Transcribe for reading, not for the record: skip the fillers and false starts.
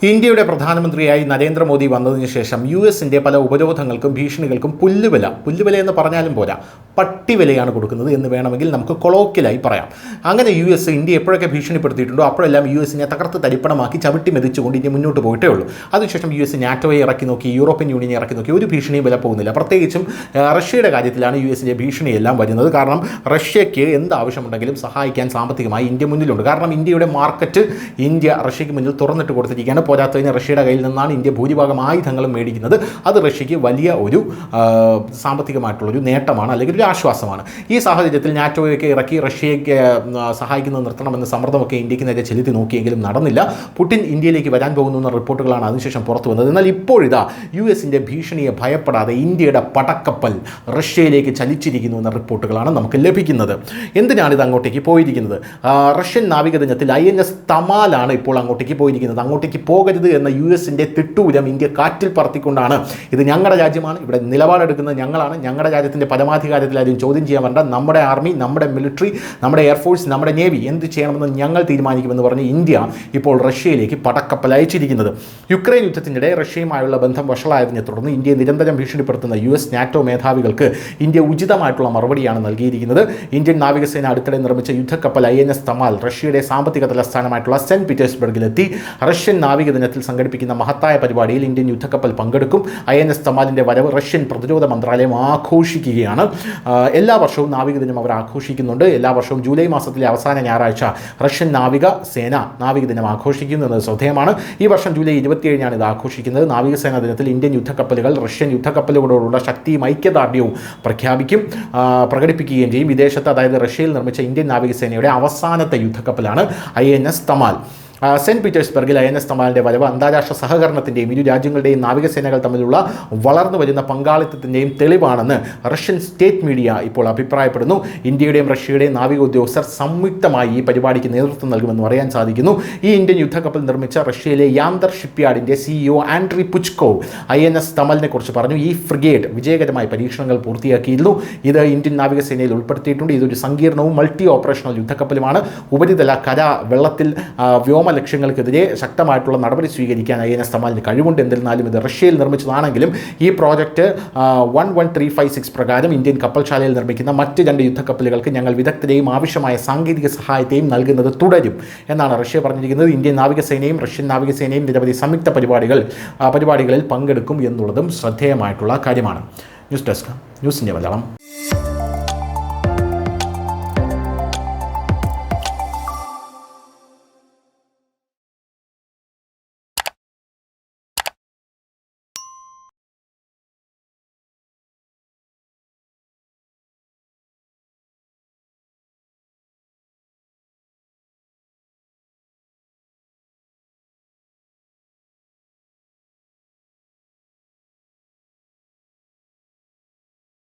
ഇന്ത്യയുടെ പ്രധാനമന്ത്രിയായി നരേന്ദ്രമോദി വന്നതിന് ശേഷം യുഎസിൻ്റെ പല ഉപരോധങ്ങൾക്കും ഭീഷണികൾക്കും പുല്ലുവില എന്ന് പറഞ്ഞാലും പോരാ, പട്ടിവിലയാണ് കൊടുക്കുന്നത് എന്ന് വേണമെങ്കിൽ നമുക്ക് കൊളോക്കിയലായി പറയാം. അങ്ങനെ യുഎസ് ഇന്ത്യ എപ്പോഴൊക്കെ ഭീഷണിപ്പെടുത്തിയിട്ടുണ്ടോ അപ്പോഴെല്ലാം യുഎസിനെ തകർത്ത് തരിപ്പണമാക്കി ചവിട്ടി മെതിച്ചുകൊണ്ട് ഇന്ത്യ മുന്നോട്ട് പോയിട്ടേ ഉള്ളൂ. അതിനുശേഷം യുഎസ് നാറ്റോയെ ഇറക്കി നോക്കി, യൂറോപ്യൻ യൂണിയനെ ഇറക്കി നോക്കി, ഒരു ഭീഷണിയും വില പോകുന്നില്ല. പ്രത്യേകിച്ചും റഷ്യയുടെ കാര്യത്തിലാണ് യുഎസിൻ്റെ ഭീഷണിയെല്ലാം വരുന്നത്. കാരണം റഷ്യയ്ക്ക് എന്ത് ആവശ്യമുണ്ടെങ്കിലും സഹായിക്കാൻ സാമ്പത്തികമായി ഇന്ത്യ മുന്നിലുണ്ട്. കാരണം ഇന്ത്യയുടെ മാർക്കറ്റ് ഇന്ത്യ റഷ്യയ്ക്ക് മുന്നിൽ തുറന്നിട്ട് കൊടുത്തിരിക്കുകയാണ്. പോരാത്തതിന് റഷ്യയുടെ കയ്യിൽ നിന്നാണ് ഇന്ത്യ ഭൂരിഭാഗം ആയുധങ്ങളും മേടിക്കുന്നത്. അത് റഷ്യയ്ക്ക് വലിയ ഒരു സാമ്പത്തികമായിട്ടുള്ളൊരു നേട്ടമാണ്, അല്ലെങ്കിൽ ഒരു ആശ്വാസമാണ്. ഈ സാഹചര്യത്തിൽ നാറ്റോയൊക്കെ ഇറക്കി റഷ്യയ്ക്ക് സഹായിക്കുന്നത് നിർത്തണമെന്ന് സമ്മർദ്ദമൊക്കെ ഇന്ത്യക്ക് നേരെ ചെലുത്തി നോക്കിയെങ്കിലും നടന്നില്ല. പുടിൻ ഇന്ത്യയിലേക്ക് വരാൻ പോകുന്നു എന്ന റിപ്പോർട്ടുകളാണ് അതിനുശേഷം പുറത്തു വന്നത്. എന്നാൽ ഇപ്പോഴിതാ യുഎസിൻ്റെ ഭീഷണിയെ ഭയപ്പെടാതെ ഇന്ത്യയുടെ പടക്കപ്പൽ റഷ്യയിലേക്ക് ചലിച്ചിരിക്കുന്നു എന്ന റിപ്പോർട്ടുകളാണ് നമുക്ക് ലഭിക്കുന്നത്. എന്തിനാണ് ഇത് അങ്ങോട്ടേക്ക് പോയിരിക്കുന്നത്? റഷ്യൻ നാവികദിനത്തിൽ INS തമാലാണ് ഇപ്പോൾ അങ്ങോട്ടേക്ക് പോയിരിക്കുന്നത്. അങ്ങോട്ടേക്ക് പോകരുത് എന്ന യുഎസിൻ്റെ തിട്ടൂരം ഇന്ത്യ കാറ്റിൽ പറത്തിക്കൊണ്ടാണ് ഇത് ഞങ്ങളുടെ രാജ്യമാണ്, ഇവിടെ നിലപാടെടുക്കുന്നത് ഞങ്ങളാണ്, ഞങ്ങളുടെ രാജ്യത്തിൻ്റെ പരമാധികാരത്തിൽ ആരും ചോദ്യം ചെയ്യാൻ വേണ്ട, നമ്മുടെ ആർമി, നമ്മുടെ മിലിറ്ററി, നമ്മുടെ എയർഫോഴ്സ്, നമ്മുടെ നേവി എന്ത് ചെയ്യണമെന്ന് ഞങ്ങൾ തീരുമാനിക്കുമെന്ന് പറഞ്ഞ് ഇന്ത്യ ഇപ്പോൾ റഷ്യയിലേക്ക് പടക്കപ്പൽ അയച്ചിരിക്കുന്നത്. യുക്രൈൻ യുദ്ധത്തിനിടെ റഷ്യയുമായുള്ള ബന്ധം വഷളായതിനെ തുടർന്ന് ഇന്ത്യയെ നിരന്തരം ഭീഷണിപ്പെടുത്തുന്ന US നാറ്റോ മേധാവികൾക്ക് ഇന്ത്യ ഉചിതമായിട്ടുള്ള മറുപടിയാണ് നൽകിയിരിക്കുന്നത്. ഇന്ത്യൻ നാവികസേന അടുത്തിടെ നിർമ്മിച്ച യുദ്ധക്കപ്പൽ INS തമാൽ റഷ്യയുടെ സാമ്പത്തിക തലസ്ഥാനമായിട്ടുള്ള സെന്റ് പീറ്റേഴ്സ്ബർഗിലെത്തി. റഷ്യൻ നാവികദിനത്തിൽ സംഘടിപ്പിക്കുന്ന മഹത്തായ പരിപാടിയിൽ ഇന്ത്യൻ യുദ്ധക്കപ്പൽ പങ്കെടുക്കും. INS തമാലിൻ്റെ വരവ് റഷ്യൻ പ്രതിരോധ മന്ത്രാലയം ആഘോഷിക്കുകയാണ്. എല്ലാ വർഷവും നാവികദിനം അവർ ആഘോഷിക്കുന്നുണ്ട്. എല്ലാ വർഷവും ജൂലൈ മാസത്തിലെ അവസാന ഞായറാഴ്ച റഷ്യൻ നാവികസേന നാവികദിനം ആഘോഷിക്കുന്നു എന്നത് ശ്രദ്ധേയമാണ്. ഈ വർഷം ജൂലൈ 27 ഇത് ആഘോഷിക്കുന്നത്. നാവികസേനാ ദിനത്തിൽ ഇന്ത്യൻ യുദ്ധക്കപ്പലുകൾ റഷ്യൻ യുദ്ധക്കപ്പലുകളോടുള്ള ശക്തിയും ഐക്യദാർഢ്യവും പ്രകടിപ്പിക്കുകയും ചെയ്യും. വിദേശത്ത്, അതായത് റഷ്യയിൽ നിർമ്മിച്ച ഇന്ത്യൻ നാവികസേനയുടെ അവസാനത്തെ യുദ്ധക്കപ്പലാണ് INS തമാൽ. സെന്റ് പീറ്റേഴ്സ്ബർഗിൽ INS തമാലിൻ്റെ വരവ് അന്താരാഷ്ട്ര സഹകരണത്തിൻ്റെയും ഇരു രാജ്യങ്ങളുടെയും നാവികസേനകൾ തമ്മിലുള്ള വളർന്നു വരുന്ന പങ്കാളിത്തത്തിൻ്റെയും തെളിവാണെന്ന് റഷ്യൻ സ്റ്റേറ്റ് മീഡിയ ഇപ്പോൾ അഭിപ്രായപ്പെടുന്നു. ഇന്ത്യയുടെയും റഷ്യയുടെയും നാവിക ഉദ്യോഗസ്ഥർ സംയുക്തമായി ഈ പരിപാടിക്ക് നേതൃത്വം നൽകുമെന്ന് അറിയാൻ സാധിക്കുന്നു. ഈ ഇന്ത്യൻ യുദ്ധക്കപ്പൽ നിർമ്മിച്ച റഷ്യയിലെ യാന്തർ ഷിപ്പ്യാർഡിൻ്റെ CEO ആൻഡ്രി പുച്കോവ് INS തമലിനെ കുറിച്ച് പറഞ്ഞു. ഈ ഫ്രിഗേറ്റ് വിജയകരമായി പരീക്ഷണങ്ങൾ പൂർത്തിയാക്കിയിരുന്നു. ഇത് ഇന്ത്യൻ നാവികസേനയിൽ ഉൾപ്പെടുത്തിയിട്ടുണ്ട്. ഇതൊരു സങ്കീർണവും മൾട്ടി ഓപ്പറേഷണൽ യുദ്ധക്കപ്പലുമാണ്. ഉപരിതല, കര, വെള്ളത്തിൽ, വ്യോമ ലക്ഷ്യങ്ങൾക്കെതിരെ ശക്തമായിട്ടുള്ള നടപടി സ്വീകരിക്കാൻ INS തമാലിന് കഴിവുണ്ട്. എന്നിരുന്നാലും ഇത് റഷ്യയിൽ നിർമ്മിച്ചതാണെങ്കിലും ഈ പ്രോജക്റ്റ് 11356 പ്രകാരം ഇന്ത്യൻ കപ്പൽശാലയിൽ നിർമ്മിക്കുന്ന മറ്റ് 2 യുദ്ധക്കപ്പലുകൾക്ക് ഞങ്ങൾ വിദഗ്ധരെയും ആവശ്യമായ സാങ്കേതിക സഹായത്തെയും നൽകുന്നത് തുടരും എന്നാണ് റഷ്യ പറഞ്ഞിരിക്കുന്നത്. ഇന്ത്യൻ നാവികസേനയും റഷ്യൻ നാവികസേനയും നിരവധി സംയുക്ത പരിപാടികളിൽ പങ്കെടുക്കും എന്നുള്ളതും ശ്രദ്ധേയമായിട്ടുള്ള കാര്യമാണ്. News desk, news India Malayalam.